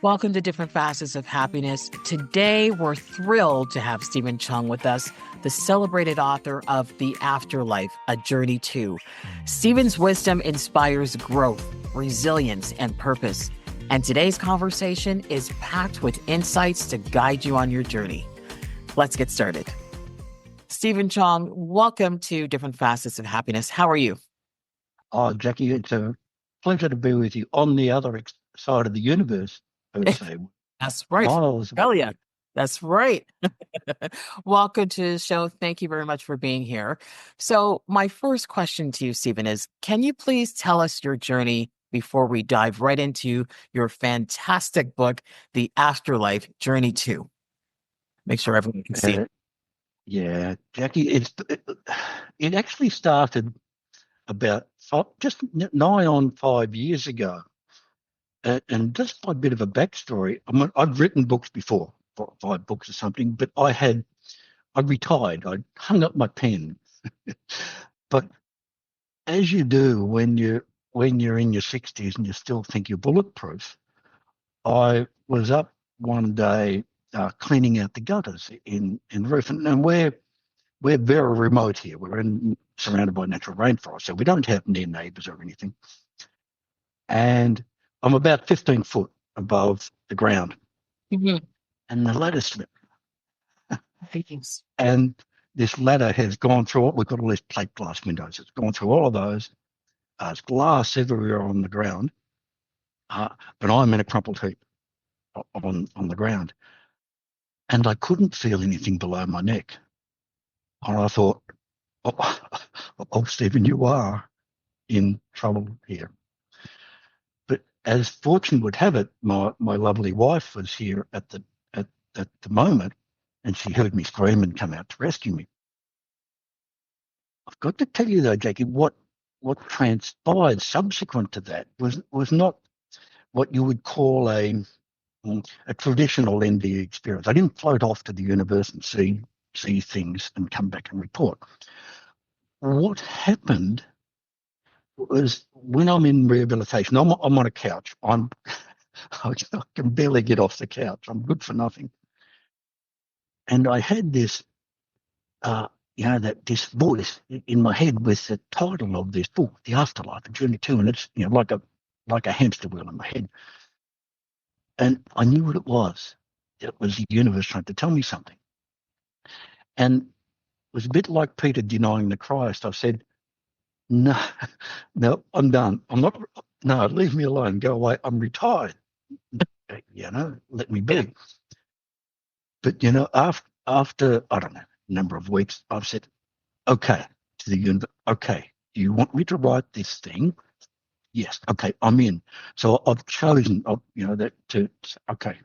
Welcome to Different Facets of Happiness. Today, we're thrilled to have Stephen Chong with us, the celebrated author of The Afterlife, A Journey To. Stephen's wisdom inspires growth, resilience, and purpose. And today's conversation is packed with insights to guide you on your journey. Let's get started. Stephen Chong, welcome to Different Facets of Happiness. How are you? Oh, Jackie, it's a pleasure to be with you on the other side of the universe, I would say. That's right. Miles Oh, away. yeah. That's right. Welcome to the show. Thank you very much for being here. So, my first question to you, Stephen, is can you please tell us your journey before we dive right into your fantastic book, The Afterlife Journey To? Make sure everyone can see it. Uh, yeah, Jackie, it actually started about just nigh on 5 years ago. And just a bit of a backstory. I've written books before, 5 books or something, but I retired. I hung up my pen. But as you do when you're in your 60s and you still think you're bulletproof, I was up one day cleaning out the gutters in the roof, and we're very remote here. Surrounded by natural rainforest, so we don't have near neighbours or anything. And I'm about 15 foot above the ground, Mhm. and the ladder slipped. Thanks. And this ladder has gone through. We've got all these plate glass windows. It's gone through all of those. There's glass everywhere on the ground, but I'm in a crumpled heap on the ground, and I couldn't feel anything below my neck. And I thought, oh, oh, Stephen, you are in trouble here. But as fortune would have it, my lovely wife was here at the moment, and she heard me scream and come out to rescue me. I've got to tell you though, Jackie, what transpired subsequent to that was not what you would call a traditional NDE experience. I didn't float off to the universe and see things and come back and report. What happened was when I'm in rehabilitation, I'm on a couch. I can barely get off the couch. I'm good for nothing. And I had this, this voice in my head with the title of this book, The Afterlife, A Journey To, and it's like a hamster wheel in my head. And I knew what it was. It was the universe trying to tell me something. And it was a bit like Peter denying the Christ. I said, no, no, I'm done. I'm not, no, leave me alone. Go away. I'm retired. Let me be. But, after, I don't know, a number of weeks, I've said, okay, to the universe, okay, do you want me to write this thing? Yes. Okay, I'm in. So I've chosen, okay,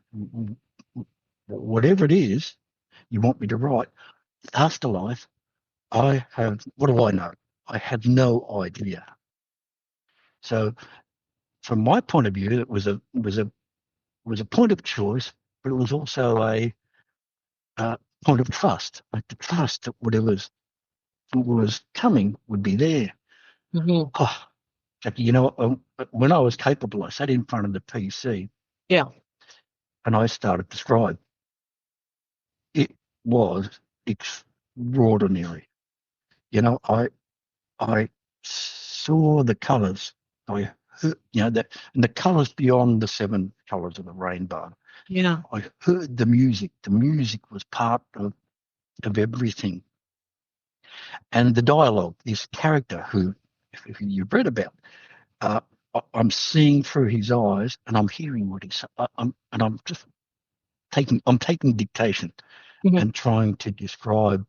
whatever it is you want me to write. Afterlife, what do I know? I have no idea. So from my point of view, it was a point of choice, but it was also a point of trust. Like to trust that whatever was coming would be there. Mhm. Oh, Jackie, when I was capable, I sat in front of the PC Yeah. and I started to scribe. It was extraordinary. I saw the colours. I heard, and the colours beyond the 7 colours of the rainbow. Yeah. I heard the music. The music was part of everything. And the dialogue, this character who, if you've read about, uh, I'm seeing through his eyes and I'm hearing what he's, I'm just taking dictation Mhm. and trying to describe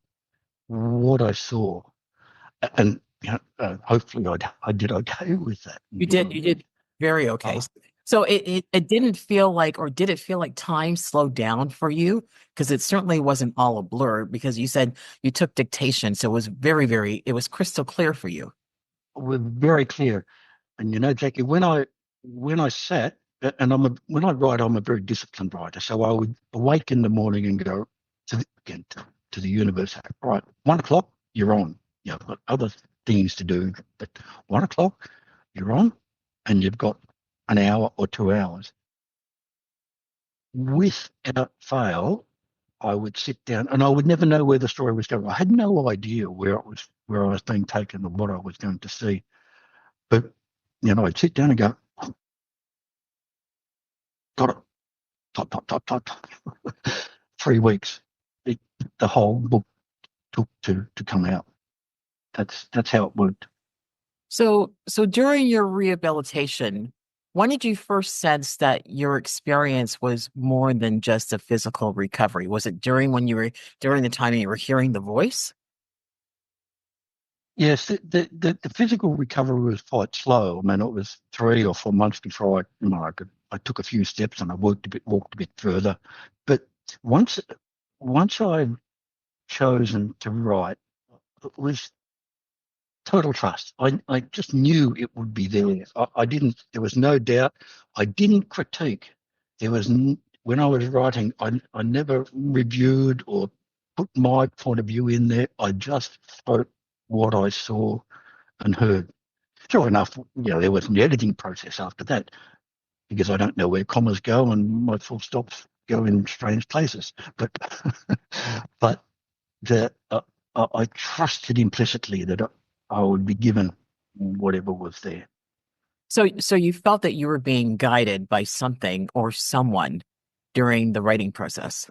what I saw. And hopefully I did okay with that. You did very okay. Uh, So it didn't feel like, or did it feel like time slowed down for you? Because it certainly wasn't all a blur because you said you took dictation. So it was it was crystal clear for you. we're very clear. And Jackie, when I sat, and when I write, I'm a very disciplined writer. So I would awake in the morning and go to the universe. Right, 1 o'clock, you're on. I've got other things to do, but 1 o'clock, you're on, and you've got an hour or 2 hours. without fail, I would sit down and I would never know where the story was going. I had no idea where I was being taken or what I was going to see. But I'd sit down and go, got it, type, type, type, type. 3 weeks. It, the whole book took to come out. That's how it worked. So during your rehabilitation, when did you first sense that your experience was more than just a physical recovery? Was it during the time you were hearing the voice? Yes, the physical recovery was quite slow. I mean, it was 3 or 4 months before I took a few steps and I walked a bit further. But once once I'd chosen to write, it was total trust. I just knew it would be there. I didn't. There was no doubt. I didn't critique. When I was writing, I never reviewed or put my point of view in there. I just wrote what I saw and heard. Sure enough, there was an editing process after that because I don't know where commas go and my full stops go in strange places. But but the I trusted implicitly that I would be given whatever was there. So you felt that you were being guided by something or someone during the writing process.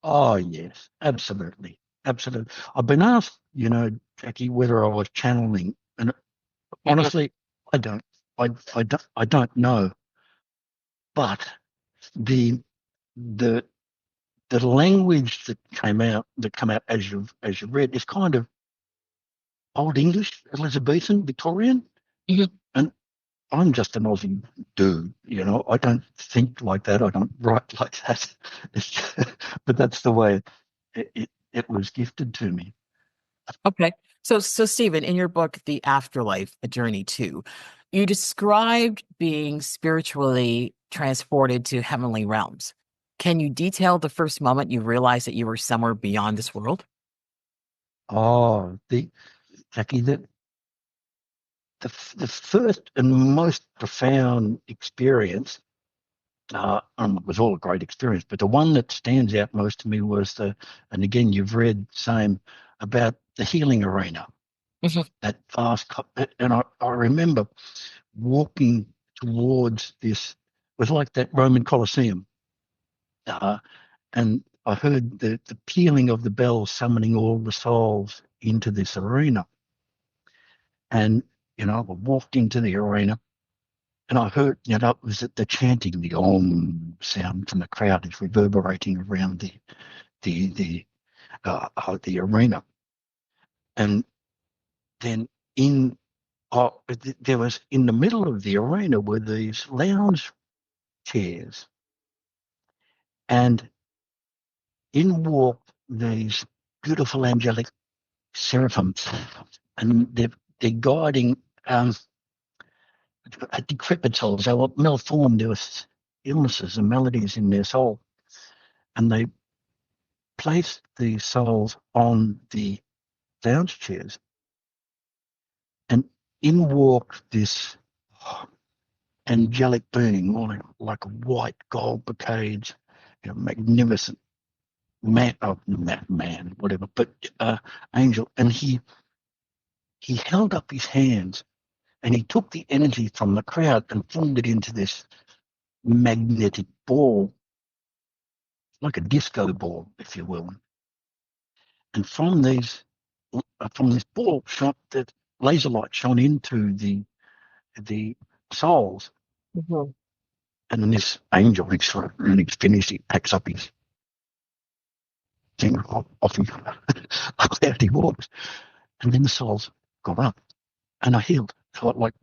Oh yes, absolutely, absolutely. I've been asked, Jackie, whether I was channeling, and honestly, I don't. I don't know. But the the the language that come out as you read is kind of old English, Elizabethan, Victorian, Mhm. and I'm just an Aussie dude. I don't think like that. I don't write like that. But that's the way it was gifted to me. Okay. So Stephen, in your book, The Afterlife, A Journey To, you described being spiritually transported to heavenly realms. Can you detail the first moment you realized that you were somewhere beyond this world? Oh, Jackie, the first and most profound experience, it was all a great experience, but the one that stands out most to me was and again, you've read same about the healing arena, Mhm. that vast, and I remember walking towards this, it was like that Roman Colosseum, uh, and I heard the pealing of the bells summoning all the souls into this arena. And, I walked into the arena and I heard, it was the chanting, the Om sound from the crowd is reverberating around the arena. And then there was in the middle of the arena were these lounge chairs, and in walked these beautiful angelic seraphims, and they're guiding decrepit souls. They were malformed. There was illnesses and maladies in their soul, and they placed the souls on the lounge chairs, and in walked this angelic being, like a white gold brocades, magnificent man, oh, man, whatever, but angel, and he held up his hands and he took the energy from the crowd and formed it into this magnetic ball, like a disco ball, if you will. And from this ball, that laser light shone into the souls, Mhm. and then this angel, when he's finished, he packs up his thing off his out he walks, and then the souls got up, and I healed, like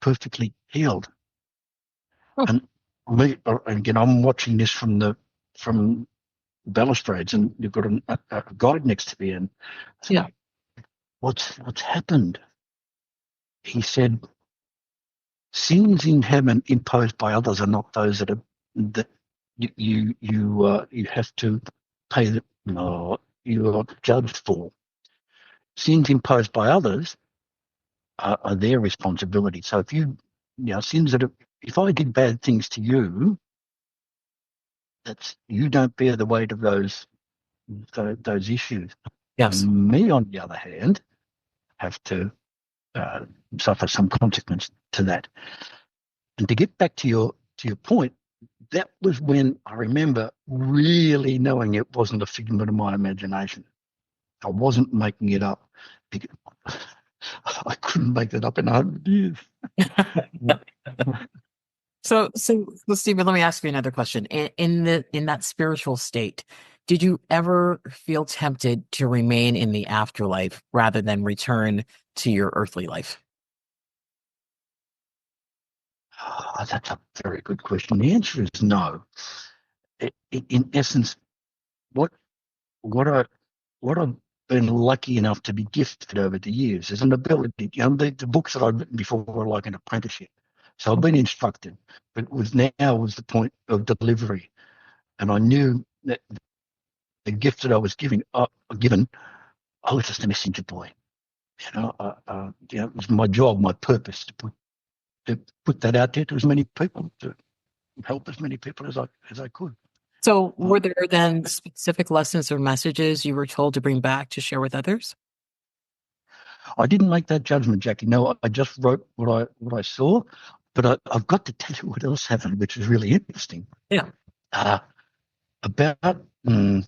perfectly healed. Oh, And again, I'm watching this from balustrades, and you've got a guide next to me, and I said, yeah. what's happened? He said, sins in heaven imposed by others are not those that you have to pay no, you are judged for. Sins imposed by others are their responsibility. So if sins if I did bad things to you, that's you don't bear the weight of those issues. Yes. Me, on the other hand, have to uh, suffer some consequence to that. And to get back to your point, that was when I remember really knowing it wasn't a figment of my imagination. I wasn't making it up. Because I couldn't make that up in 100 years. So, Stephen, let me ask you another question. In that spiritual state, did you ever feel tempted to remain in the afterlife rather than return to your earthly life? Oh, that's a very good question. The answer is no. In essence, what what I what I've been lucky enough to be gifted over the years is an ability. The books that I've written before were like an apprenticeship, so I've been instructed, but it was the point of delivery, and I knew that the gift that I was given, I was just a messenger boy. It was my job, my purpose to put that out there to as many people, to help as many people as I could. So, were there then specific lessons or messages you were told to bring back to share with others? I didn't make that judgment, Jackie. No, I just wrote what I saw, but I've got to tell you what else happened, which is really interesting. Yeah. Uh, about I don't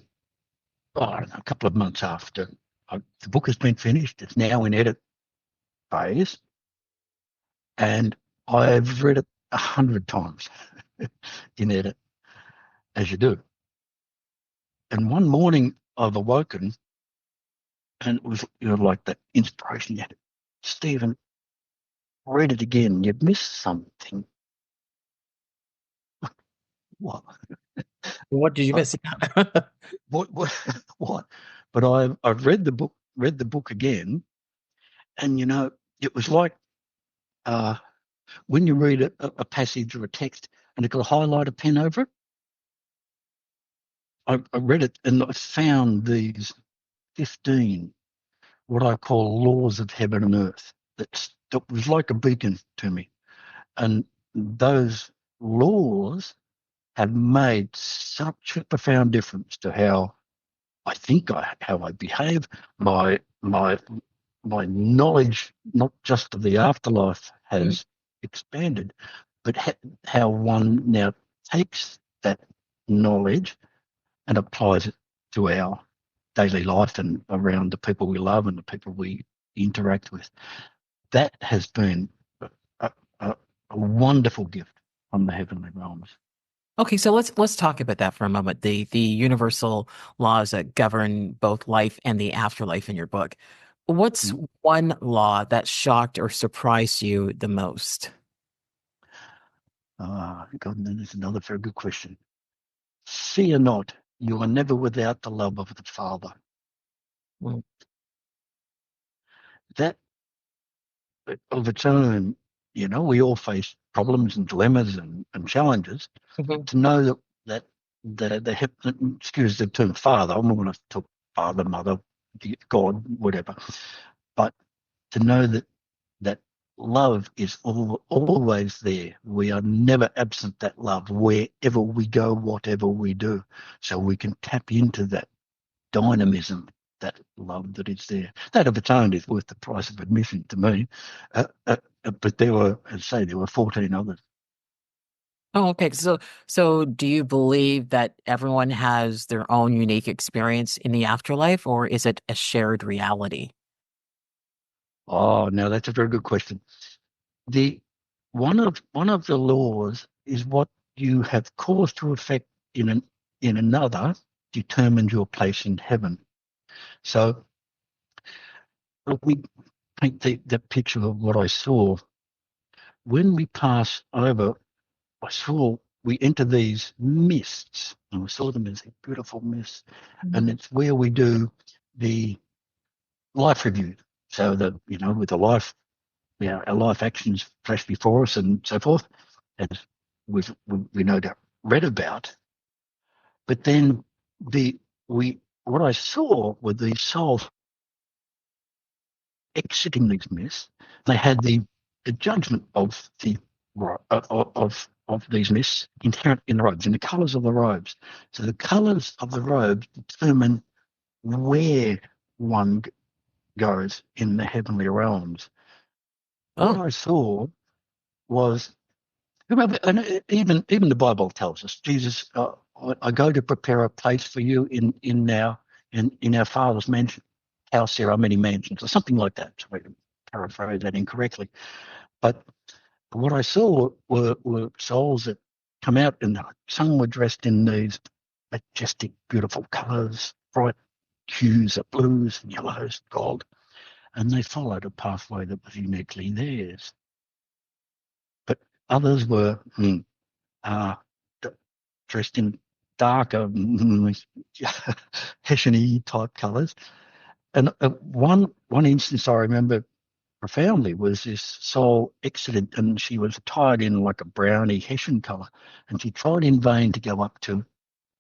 know, a couple of months after the book has been finished, it's now in edit phase, and I've read it 100 times in edit, as you do. And one morning I've awoken, and it was like that inspiration. You had, Stephen, read it again. You've missed something. What? What did you Uh, miss? what? What? What? But I've read the book again, and it was like uh, when you read a passage or a text, and it's got a highlighter pen over it. I read it and I found these 15 what I call laws of heaven and earth. That was like a beacon to me, and those laws have made such a profound difference to how I think, how I behave, my my my knowledge, not just of the afterlife, has expanded, but how one now takes that knowledge and applies it to our daily life and around the people we love and the people we interact with. That has been a, a, a wonderful gift from the heavenly realms. Okay, so let's talk about that for a moment. The universal laws that govern both life and the afterlife in your book. What's Mm. one law that shocked or surprised you the most? God, that is another very good question. Fear not, you are never without the love of the Father. Mm. That of its own, we all face problems and dilemmas and challenges. Mhm. To know excuse the term father, I'm not going to talk father, mother, God, whatever, but to know that love is always there. We are never absent that love wherever we go, whatever we do. So we can tap into that dynamism, that love that is there. That of its own is worth the price of admission to me. But there were 14 others. Oh, okay. So do you believe that everyone has their own unique experience in the afterlife, or is it a shared reality? Oh, now that's a very good question. The one of the laws is what you have cause to effect in another determines your place in heaven. So let me paint the picture of what I saw. When we pass over, we enter these mists, and we saw them as a beautiful mist, and Mhm. it's where we do the life review. So with the life, our life actions flash before us and so forth, as we no doubt read about. But then the we what I saw were these souls exiting these myths. They had the judgment of of these mists inherent in the robes, in the colours of the robes. So the colours of the robes determine where one goes in the heavenly realms. What Oh, I saw was, remember, and even the Bible tells us, Jesus, I go to prepare a place for you in our Father's mansion house. There are many mansions, or something like that. So I can paraphrase that incorrectly, but what I saw were souls that come out, and some were dressed in these majestic, beautiful colours, bright hues of blues and yellows, gold, and they followed a pathway that was uniquely theirs. But others were uh, dressed in darker, Hessian-y type colours. And one instance I remember profoundly was this soul exited, and she was attired in like a browny Hessian colour, and she tried in vain to go up to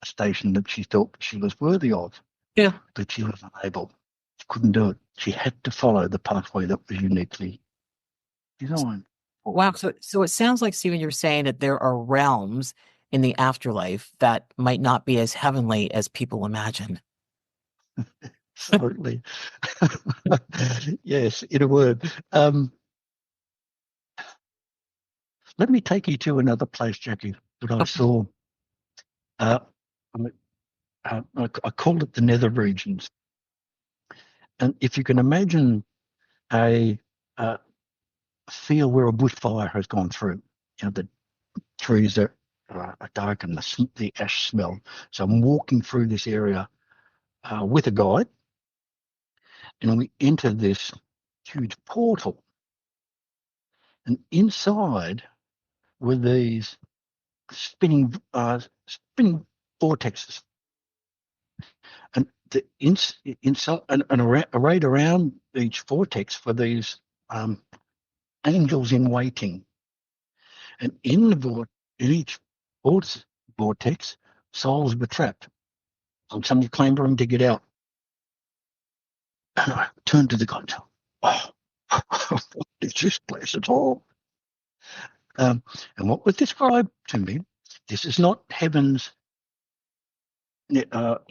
a station that she thought she was worthy of, yeah. but she was unable. She couldn't do it. She had to follow the pathway that was uniquely designed for Wow. her. So it sounds like, Stephen, you're saying that there are realms in the afterlife that might not be as heavenly as people imagine. Absolutely. Yes, in a word. Let me take you to another place, Jackie, that I Okay. saw. Uh, I call it the nether regions. And if you can imagine a, a field where a bushfire has gone through, the trees are dark and the ash smell. So I'm walking through this area with a guide, and we enter this huge portal. And inside were these spinning vortexes, and inside and arrayed around each vortex for these um, angels in waiting. And in each vortex, souls were trapped, and some clambering to get out. And I turned to the guy and said, "Oh, what is this place at all?" And what was described to me, this is not heaven's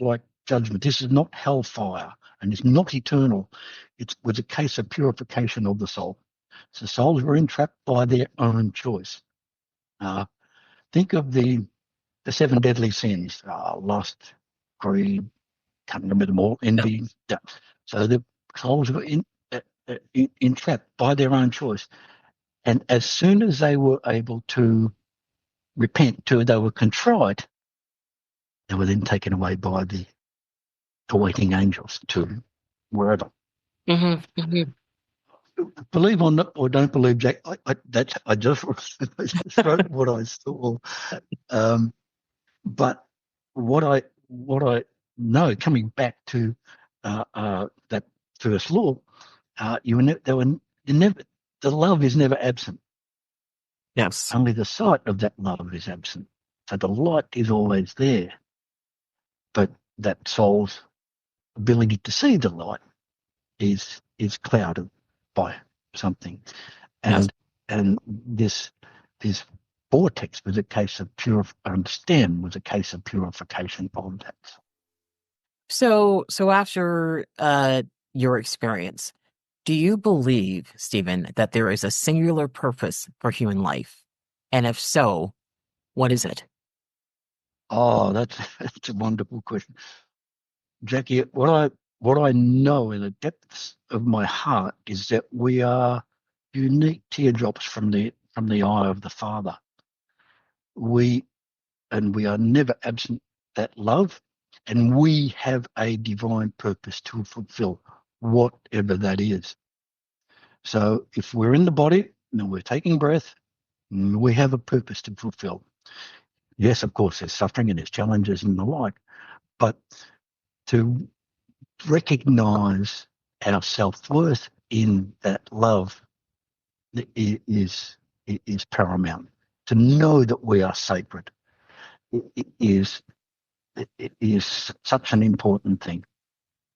like judgment. This is not hellfire, and it's not eternal. It was a case of purification of the soul. So souls were entrapped by their own choice. Uh, think of the seven deadly sins: lust, greed, can't remember them all, Yeah. envy. Yeah. So the souls were entrapped by their own choice. And as soon as they were able to repent, they were contrite, they were then taken away by the awaiting angels to wherever. Hmm. Hmm. Believe or don't believe, Jack, I just wrote what I saw. Um, but what I know, coming back to that first law, they were never, the love is never absent. Yes. Only the sight of that love is absent. So the light is always there, but that soul's ability to see the light is clouded by something. Yes. And this vortex was a case of stem was a case of purification of that. So after your experience, do you believe, Stephen, that there is a singular purpose for human life? And if so, what is it? Oh, that's a wonderful question, Jackie. What I know in the depths of my heart is that we are unique teardrops from the eye of the Father. We we are never absent that love, and we have a divine purpose to fulfill, whatever that is. So if we're in the body and we're taking breath, we have a purpose to fulfill. Yes, of course, there's suffering and there's challenges and the like, but to recognize our self-worth in that love is paramount. To know that we are sacred is it is such an important thing.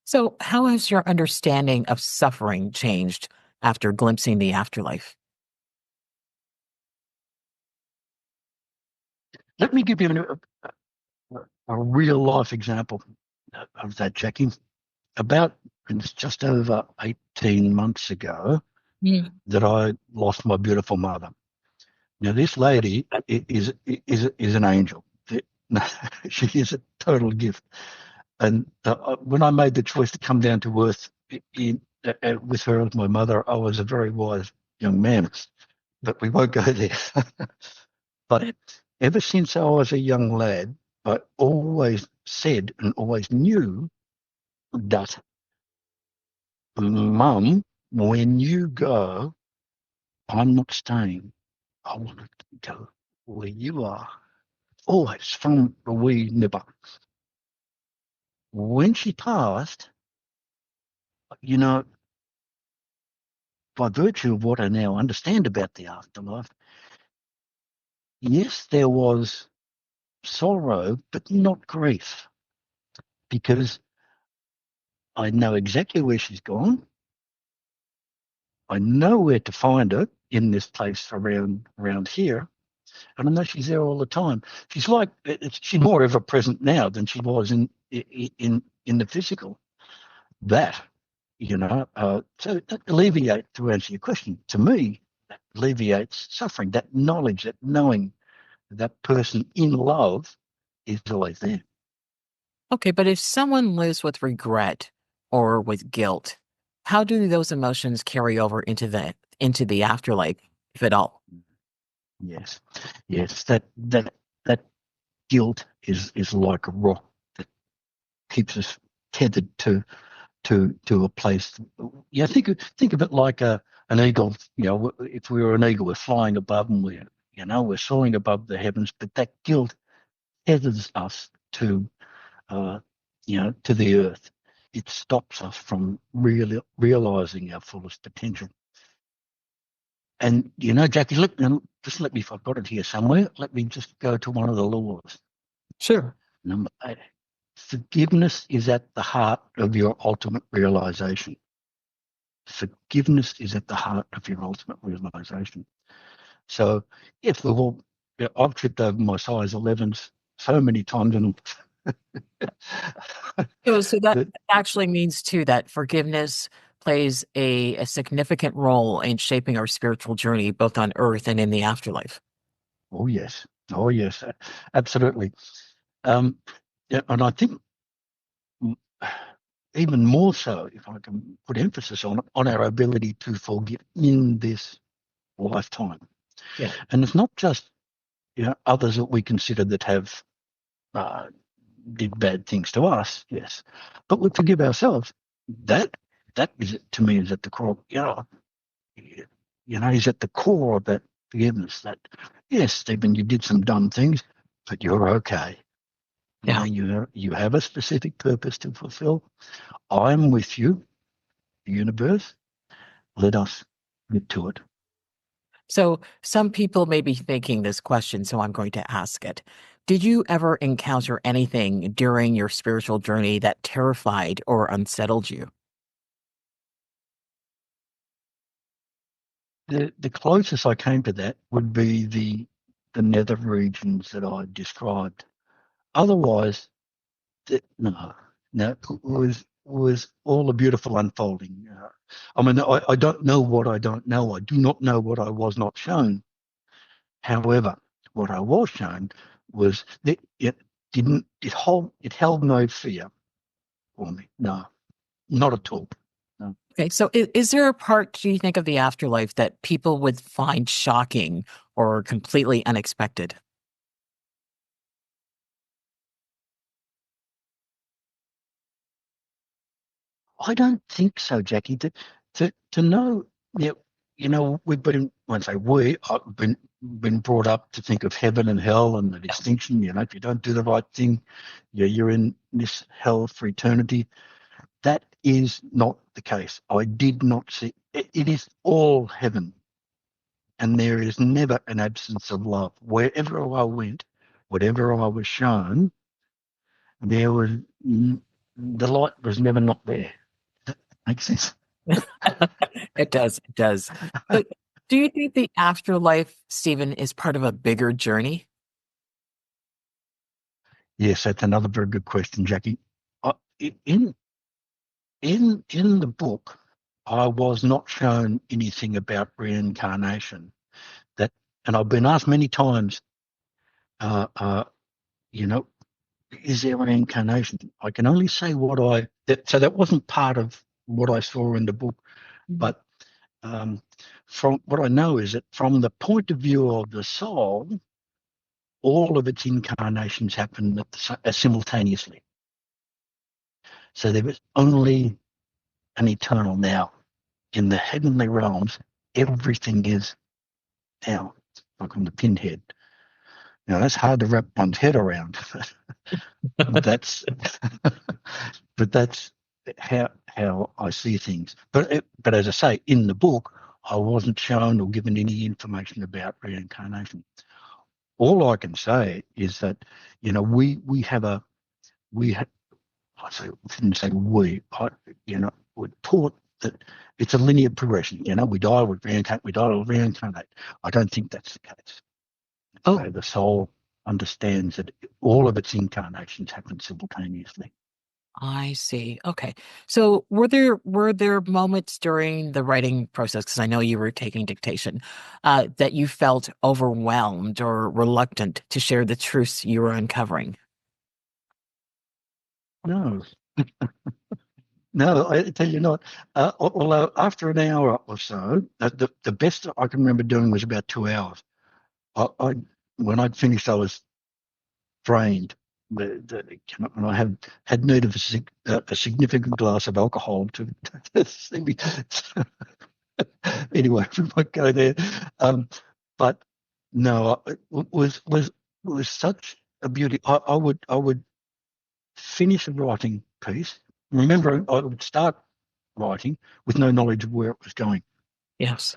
So, how has your understanding of suffering changed after glimpsing the afterlife? Let me give you a real life example of that, Jackie. About it's just over 18 months ago Mm. that I lost my beautiful mother. Now, this lady is an angel. She is a total gift. And when I made the choice to come down to earth with her as my mother, I was a very wise young man. But we won't go there. But ever since I was a young lad, I always said and always knew that, Mum, when you go, I'm not staying. I want to go where you are. Always from the wee nipper. When she passed, you know, by virtue of what I now understand about the afterlife, yes, there was sorrow, but not grief, because I know exactly where she's gone. I know where to find her in this place around here, and I know she's there all the time. She's like she's more ever present now than she was in the physical. That so that alleviates, to answer your question, to me, that alleviates suffering. That knowledge, that knowing that person in love is always there. Okay, but if someone lives with regret or with guilt, how do those emotions carry over into the afterlife, if at all? Yes, yes. That guilt is like a rock that keeps us tethered to a place. Yeah, think of it like an eagle. If we were an eagle, we're flying above, and we're soaring above the heavens. But that guilt tethers us uh, to the earth. It stops us from really realizing our fullest potential. And Jackie, just let me. If I've got it here somewhere, let me just go to one of the laws. Sure. Number 8. Forgiveness is at the heart of your ultimate realization. Forgiveness is at the heart of your ultimate realization. So, if I've tripped over my size 11s so many times, and So that that, actually means too that forgiveness plays a significant role in shaping our spiritual journey, both on earth and in the afterlife. oh yes, oh yes, absolutely. Um, yeah, and I think even more so, if I can put emphasis on our ability to forgive in this lifetime. Yeah. And it's not just others that we consider that have uh, did bad things to us, yes, but we forgive ourselves. That that is, to me, is at the core. Is at the core of that forgiveness. That, yes, Stephen, you did some dumb things, but you're okay. Yeah. You have a specific purpose to fulfill. I'm with you, the universe. Let us get to it. So some people may be thinking this question, so I'm going to ask it. Did you ever encounter anything during your spiritual journey that terrified or unsettled you? The closest I came to that would be the nether regions that I described. Otherwise, no, no, it was all a beautiful unfolding. I mean, I don't know what I don't know. I do not know what I was not shown. However, what I was shown was that it held no fear for me. No, not at all. No. Okay, so is there a part, do you think, of the afterlife that people would find shocking or completely unexpected? I don't think so, Jackie. To know, yeah, we've been, when I say we, I've been brought up to think of heaven and hell and the distinction. If you don't do the right thing, you're in this hell for eternity. That is not the case. I did not see it. It is all heaven, and there is never an absence of love. Wherever I went, whatever I was shown, there was the light was never not there. That makes sense. It does. It does. So, do you think the afterlife, Stephen, is part of a bigger journey? Yes, that's another very good question, Jackie. I, in in the book, I was not shown anything about reincarnation. That, and I've been asked many times, uh, uh, you know, is there reincarnation? I can only say what so that wasn't part of what I saw in the book, Mhm. but from what I know is that from the point of view of the soul, all of its incarnations happen simultaneously. So there is only an eternal now. In the heavenly realms, everything is now, like on the pinhead. Now that's hard to wrap one's head around. that's but that's how I see things. But as I say, in the book, I wasn't shown or given any information about reincarnation. All I can say is that, we have a we ha- I say shouldn't say we we're taught that it's a linear progression. We die, we reincarnate, we die, we reincarnate. I don't think that's the case. So Oh, the soul understands that all of its incarnations happen simultaneously. I see. Okay. So were there moments during the writing process, because I know you were taking dictation, that you felt overwhelmed or reluctant to share the truths you were uncovering? No, no, I tell you not. Although after an hour or so, the best I can remember doing was about 2 hours. I when I'd finished, I was drained. And I had need of a significant glass of alcohol to see me. Anyway, we won't go there. But no, it was such a beauty. I would finish a writing piece. Remember, I would start writing with no knowledge of where it was going. Yes.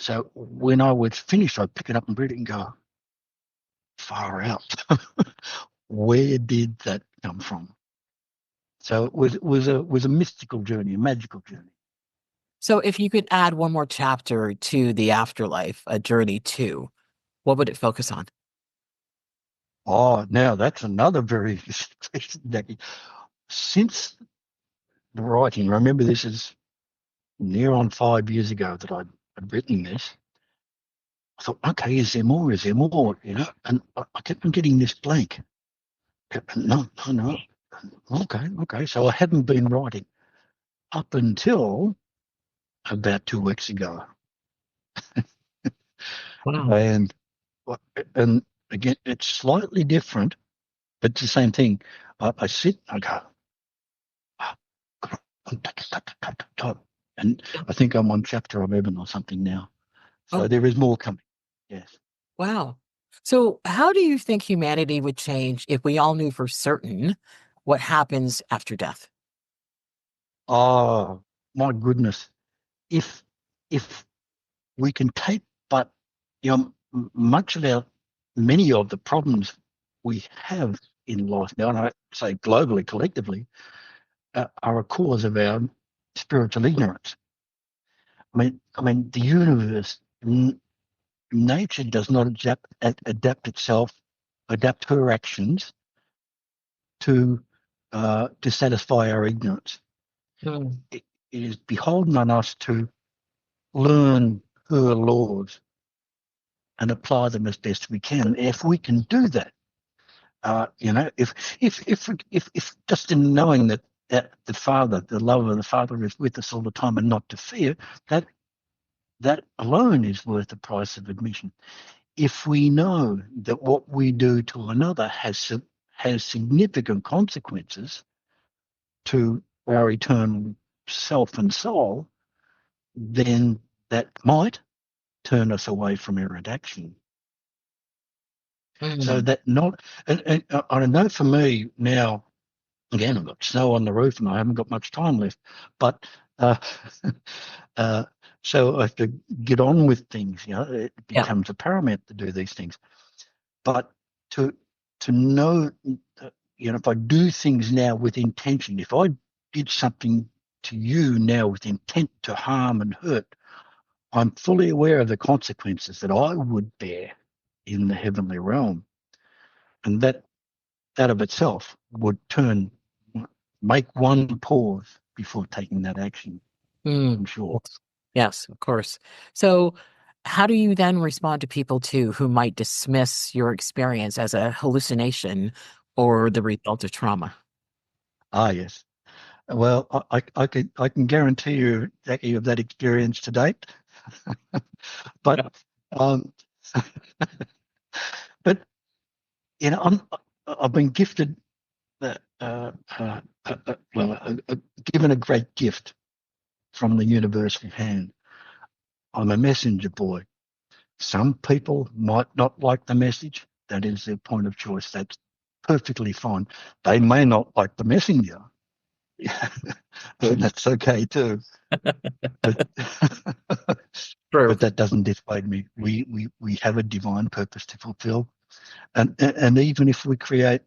So when I was finished, I'd pick it up and read it and go, far out. Where did that come from? So it was a mystical journey, a magical journey. So if you could add one more chapter to the afterlife, a journey to, what would it focus on? Oh, now that's another very Jackie. Since the writing, remember this is near on 5 years ago that I'd written this. I thought, okay, is there more? Is there more? And I kept on getting this blank. No, no, no. Okay, okay. So I hadn't been writing up until about 2 weeks ago. Wow. And and again, it's slightly different, but it's the same thing. I sit, I go, "Ah, and I think I'm on chapter 11 or something now. So Oh, there is more coming. Yes. wow. So how do you think humanity would change if we all knew for certain what happens after death? Oh, my goodness. If if we can take, but much of many of the problems we have in life now, and I say globally, collectively, are a cause of our spiritual ignorance. I mean, the universe, nature does not adapt her actions to satisfy our ignorance. Hmm. It is beholden on us to learn her laws and apply them as best we can. If we can do that, if just in knowing that the love of the Father is with us all the time and not to fear, that that alone is worth the price of admission. If we know that what we do to another has significant consequences to our eternal self and soul, then that might turn us away from errant action. So Hmm. that not, and I know for me now, again, I've got snow on the roof and I haven't got much time left, but uh, uh, so I have to get on with things. It Yeah. becomes a paramount to do these things. But to to know, if I do things now with intention, if I did something to you now with intent to harm and hurt, I'm fully aware of the consequences that I would bear in the heavenly realm, and that that of itself would make one pause before taking that action, Mm. I'm sure. Yes, of course. So, how do you then respond to people too who might dismiss your experience as a hallucination or the result of trauma? Ah, yes. Well, I can guarantee you that you have that experience to date, but um, but I've been gifted, uh, uh, uh, given a great gift from the universal hand. I'm a messenger boy. Some people might not like the message. That is their point of choice. That's perfectly fine. They may not like the messenger. That's okay too. But True. but that doesn't dissuade me. We have a divine purpose to fulfill, and even if we create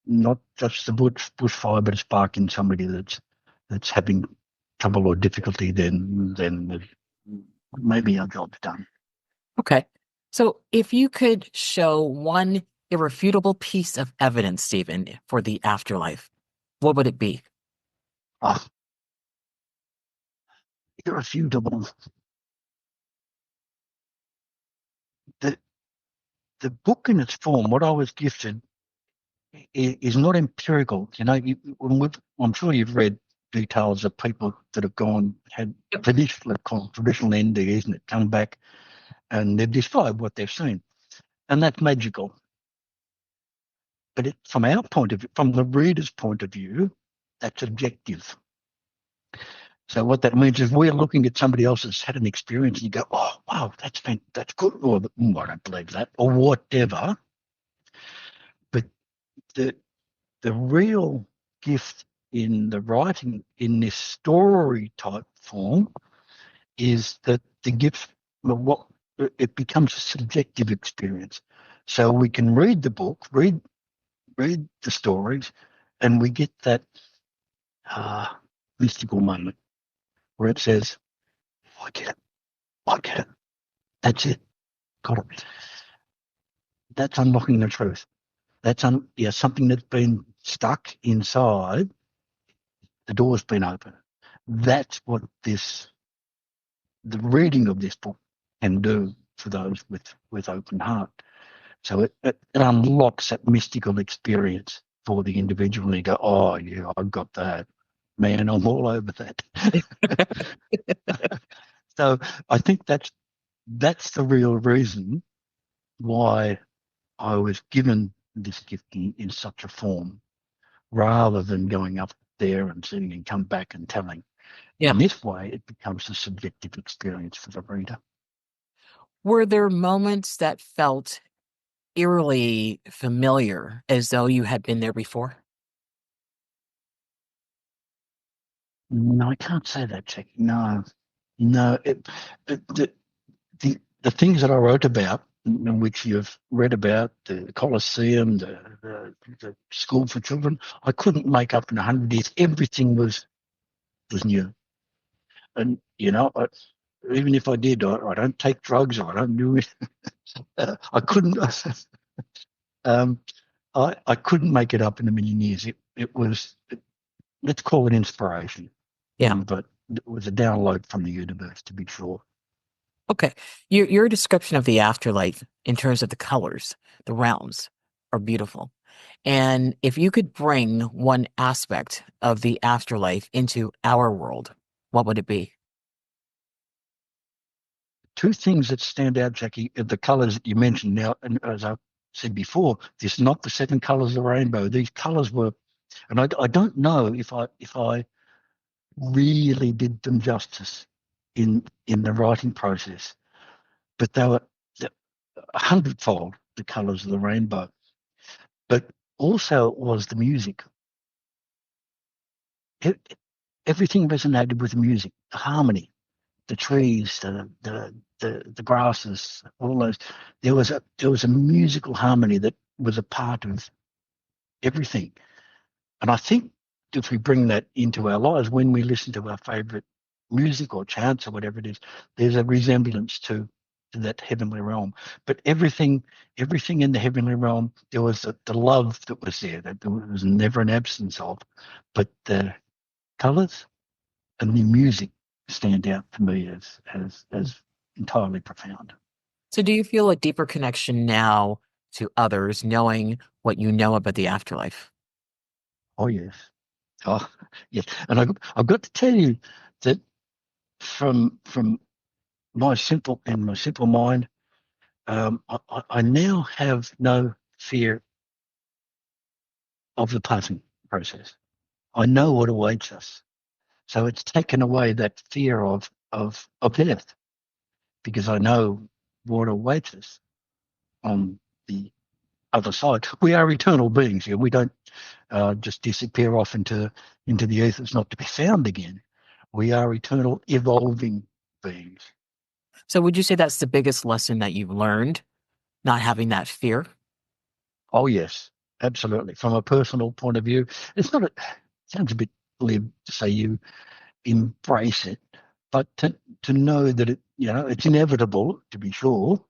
not just the bushfire, but a spark in somebody that's having trouble or difficulty, then maybe our job's done. Okay. So, if you could show one irrefutable piece of evidence, Stephen, for the afterlife, what would it be? Ah, irrefutable. The the book in its form, what I was gifted, is not empirical. I'm sure you've read details of people that have had Yep. traditional NDEs and come back and they've described what they've seen. And that's magical. But from our point of view, from the reader's point of view, that's objective. So what that means is we're looking at somebody else that's had an experience and you go, oh, wow, that's good. Or, I don't believe that, or whatever. But the the real gift in the writing in this story type form is that the gift, well, what it becomes a subjective experience. So we can read the book, read the stories, and we get that uh, mystical moment where it says, I get it, I get it, that's it, got it. That's unlocking the truth. Something that's been stuck inside, the door's been open. That's what the reading of this book can do for those with open heart. So it unlocks that mystical experience for the individual. And you go, oh yeah, I've got that. Man, I'm all over that. So I think that's the real reason why I was given this gift in such a form, rather than going up there and sitting and come back and telling. Yeah. In this way, it becomes a subjective experience for the reader. Were there moments that felt eerily familiar as though you had been there before? No, I can't say that, Jackie. No, no. The things that I wrote about, in which you've read about, the Colosseum, the school for children, I couldn't make up in 100 years. Everything was new, and even if I did, I don't take drugs. I don't do it. I couldn't. Um, I couldn't make it up in a million years. It was, let's call it inspiration, Yeah. but it was a download from the universe, to be sure. Okay. Your description of the afterlife in terms of the colors, the realms, are beautiful. And if you could bring one aspect of the afterlife into our world, what would it be? Two things that stand out, Jackie, are the colours that you mentioned. Now, and as I said before, this is not the seven colours of the rainbow. These colours were, and I don't know if I really did them justice in the writing process, but they were a hundredfold the colours of the rainbow. But also it was the music. It, everything resonated with the music, the harmony, the trees, the grasses, all those. There was a musical harmony that was a part of everything. And I think if we bring that into our lives, when we listen to our favourite music or chants or whatever it is, there's a resemblance to to that heavenly realm. But everything in the heavenly realm, there was the love that was there, that there was never an absence of. But the colours and the music stand out to me as entirely profound. So, do you feel a deeper connection now to others, knowing what you know about the afterlife? Oh yes, oh yes. And I've got to tell you that from my simple mind, I now have no fear of the passing process. I know what awaits us. So it's taken away that fear of death because I know what awaits us on the other side. We are eternal beings here. We don't just disappear off into the earth. It's not to be found again. We are eternal, evolving beings. So, would you say that's the biggest lesson that you've learned, not having that fear? Oh yes, absolutely. From a personal point of view, it's not. It sounds a bit glib to say you embrace it, but to know that it's inevitable, to be sure.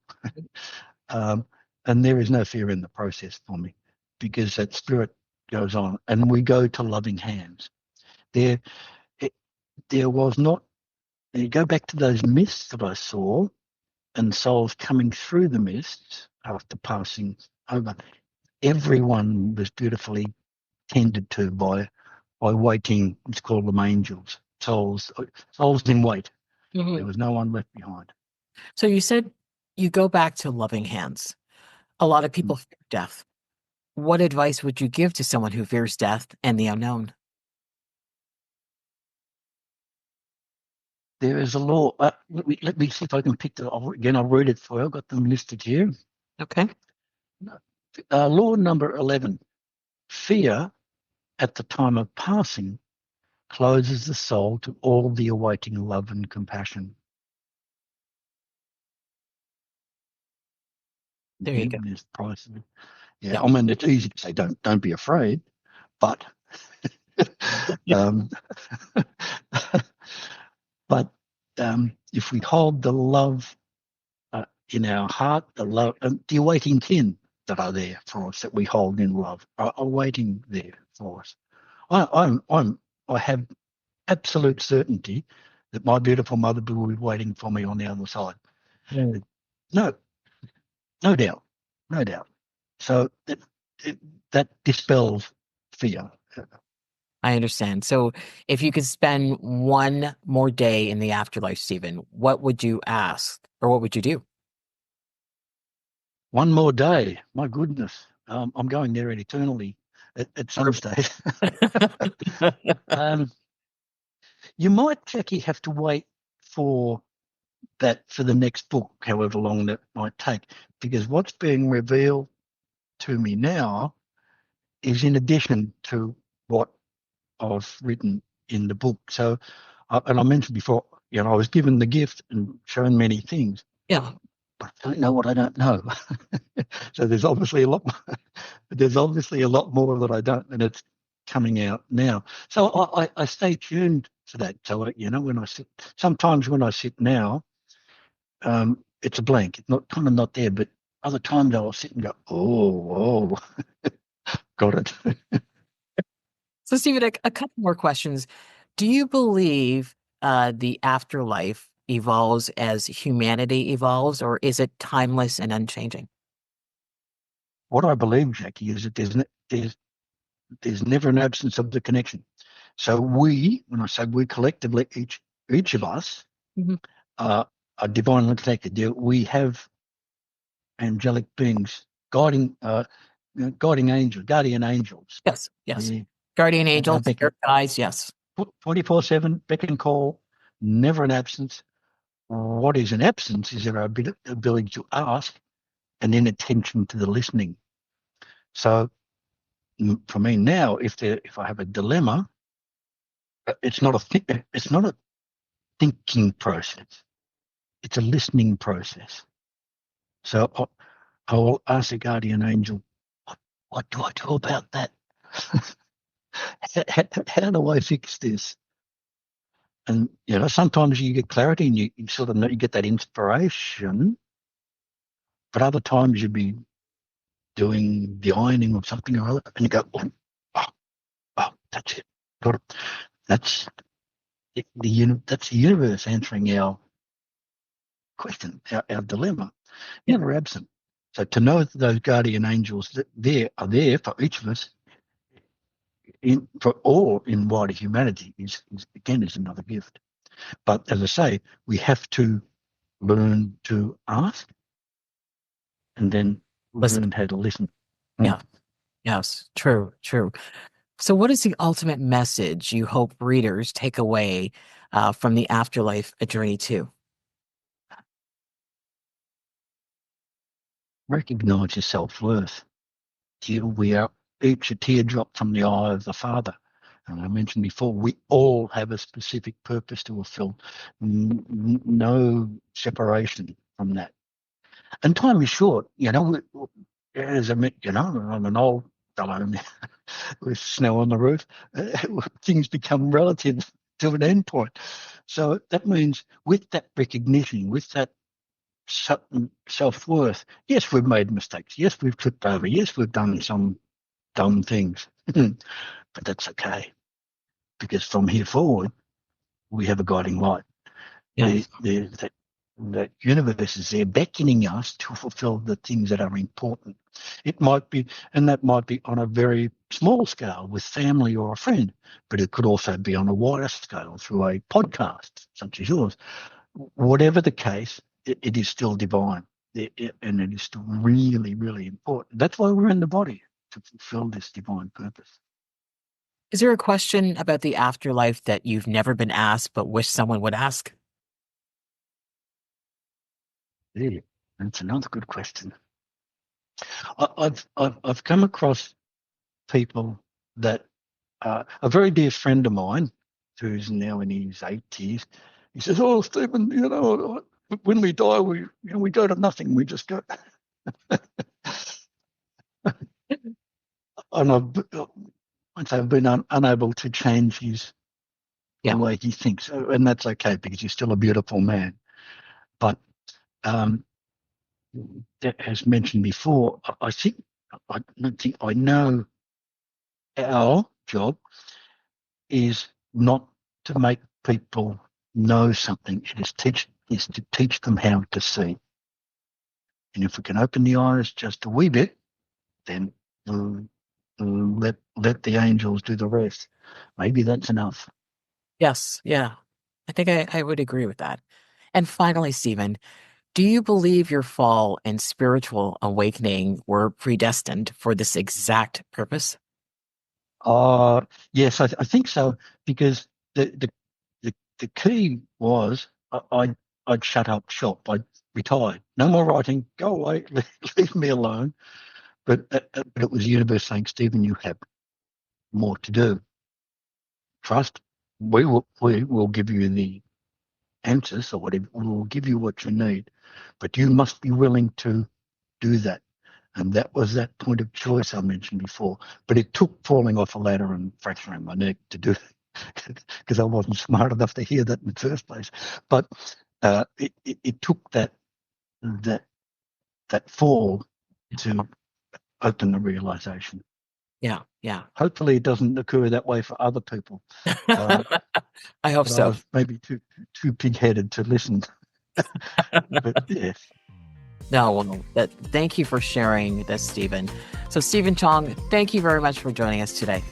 um, and there is no fear in the process for me because that spirit goes on and we go to loving hands. There, it, there was not. You go back to those mists that I saw and souls coming through the mists after passing over. Everyone was beautifully tended to by waiting. Let's call them angels, souls in wait. Mhm. There was no one left behind. So, you said you go back to loving hands. A lot of Mm. people fear death. What advice would you give to someone who fears death and the unknown? There is a law. Let me see if I can pick it again. I'll read it for you. I've got them listed here. Okay. Law number 11. Fear at the time of passing closes the soul to all the awaiting love and compassion. There you go. There's price. Yeah, Yeah. I mean, it's easy to say don't be afraid, but Yeah. um, but if we hold the love in our heart, the love, the awaiting kin that are there for us, that we hold in love, are waiting there for us. I have absolute certainty that my beautiful mother will be waiting for me on the other side. Mm. No, no doubt, no doubt. So that dispels fear. I understand. So, if you could spend one more day in the afterlife, Stephen, what would you ask or what would you do? One more day, my goodness, I'm going there eternally at some stage. um, you might, Jackie, have to wait for that for the next book, however long that might take, because what's being revealed to me now is in addition to what I've written in the book. So, and I mentioned before, I was given the gift and shown many things, Yeah. but I don't know what I don't know. So there's obviously a lot more that I don't, and it's coming out now. So I stay tuned for that. So when I sit, sometimes when I sit now, it's a blank. It's not kind of not there, but other times I'll sit and go, oh, got it. So, Stephen, a couple more questions. Do you believe the afterlife evolves as humanity evolves, or is it timeless and unchanging? What I believe, Jackie, is that there's never an absence of the connection. So when I say we collectively, each of us Mhm. are divinely connected. We have angelic beings guiding angels, guardian angels. Yes. Yes. They Guardian are angels, beckon spirit guides. Yes. 24/7, beck and call, never an absence. What is an absence is our ability to ask and then attention to the listening. So for me now, if I have a dilemma, it's not a thinking process. It's a listening process. So I will ask the guardian angel, what do I do about that? How do I fix this? And sometimes you get clarity and you sort of know, you get that inspiration, But other times you'd be doing the ironing or something or other, and you go, that's it. Got it. That's that's the universe answering our question, our dilemma. Never absent. So to know that those guardian angels are there for each of us, for all in wider humanity, is another gift. But as I say, we have to learn to ask and then learn how to listen. Yeah. Yes. True. So what is the ultimate message you hope readers take away from the Afterlife, A Journey To? Recognize your self-worth. We are each a teardrop from the eye of the Father. And I mentioned before, we all have a specific purpose to fulfill. No separation from that. And time is short. As I mentioned, I'm an old fellow with snow on the roof. Things become relative to an end point. So that means with that recognition, with that self-worth, yes, we've made mistakes. Yes, we've tripped over. Yes, we've done some dumb things. But that's okay. Because from here forward, we have a guiding light. Yes. The universe is there beckoning us to fulfill the things that are important. It might be, and that might be on a very small scale with family or a friend, but it could also be on a wider scale through a podcast such as yours. Whatever the case, it is still divine, and it is still really, really important. That's why we're in the body, to fulfill this divine purpose. Is there a question about the afterlife that you've never been asked but wish someone would ask? Yeah, that's another good question. I've come across people that a very dear friend of mine, who's now in his 80s, he says, "Oh, Stephen, when we die, we go to nothing. We just go." And I've been unable to change the way he thinks, and that's okay because he's still a beautiful man. But as mentioned before, I don't think I know our job is not to make people know something. It is to teach them how to see. And if we can open the eyes just a wee bit, then let the angels do the rest. Maybe that's enough. Yes. Yeah. I think I would agree with that. And finally, Stephen, do you believe your fall and spiritual awakening were predestined for this exact purpose? Yes, I think so, because the key was I'd shut up shop. I'd retired. No more writing. Go away. Leave me alone. But it was the universe saying, Stephen, you have more to do. Trust. We will give you the answers or whatever. We will give you what you need, but you must be willing to do that. And that was that point of choice I mentioned before. But it took falling off a ladder and fracturing my neck to do it because I wasn't smart enough to hear that in the first place. But it took that fall to open the realization. Yeah. Yeah. Hopefully, it doesn't occur that way for other people. I hope But I so. was maybe too pig-headed to listen. But yes. No, well, thank you for sharing this, Stephen. So, Stephen Chong, thank you very much for joining us today.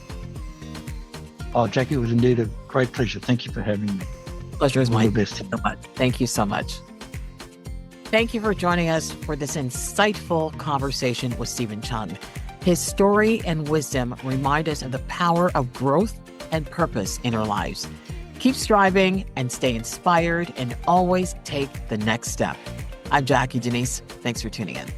Oh, Jackie, it was indeed a great pleasure. Thank you for having me. Pleasure is mine. All the best. So much. Thank you so much. Thank you for joining us for this insightful conversation with Stephen Chong. His story and wisdom remind us of the power of growth and purpose in our lives. Keep striving and stay inspired and always take the next step. I'm Jackie Denise. Thanks for tuning in.